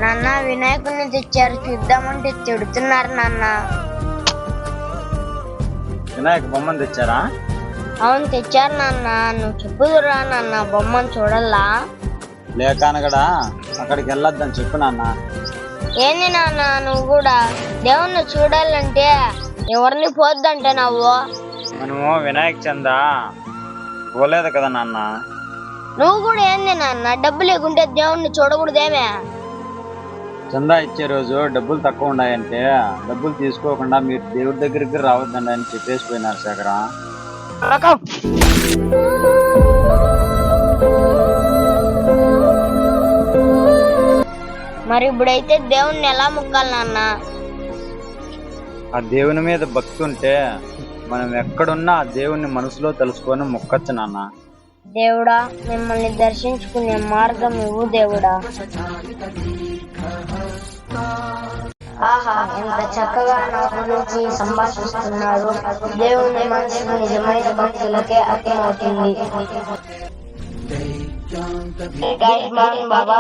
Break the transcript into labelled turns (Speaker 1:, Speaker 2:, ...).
Speaker 1: నాన్న వినాయకుడిని తెచ్చారు చూద్దామంటే తిడుతున్నారు నాన్న.
Speaker 2: వినాయక బొమ్మను తెచ్చారా?
Speaker 1: అవును తెచ్చారు నాన్న. నువ్వు చెప్పుదురా నాన్న, బొమ్మను చూడల్లా?
Speaker 2: లేక అనగడా అక్కడికి వెళ్ళొద్దని చెప్పు నాన్న.
Speaker 1: ఏంది నాన్న నువ్వు కూడా దేవుణ్ణి చూడాలంటే ఎవరిని పోద్దంటే నువ్వు?
Speaker 2: మనము వినాయక చంద పోలేదు కదా నాన్న.
Speaker 1: నువ్వు కూడా ఏంది నాన్న డబ్బు లేకుంటే దేవుణ్ణి చూడకూడదేమే?
Speaker 2: చందా ఇచ్చే రోజు డబ్బులు తక్కువ ఉన్నాయంటే డబ్బులు తీసుకోకుండా మీరు దేవుడి దగ్గరికి రావద్దండి అని చెప్పేసి పోయినారు శేఖర.
Speaker 1: మరి ఇప్పుడైతే దేవుణ్ణి ఎలా మొక్కాలి నాన్న?
Speaker 2: ఆ దేవుని మీద భక్తి ఉంటే మనం ఎక్కడున్నా ఆ దేవుణ్ణి మనసులో తెలుసుకొని మొక్కచ్చు నాన్న.
Speaker 1: దేవుడా మిమ్మల్ని దర్శించుకునే మార్గం ఇవ్వు దేవుడా. ఆహా ఎంత చక్కగా నా గురించి సంభాషిస్తున్నారు. దేవుని మనసు నిజమైన భక్తులకే అర్థమవుతుంది. బాబా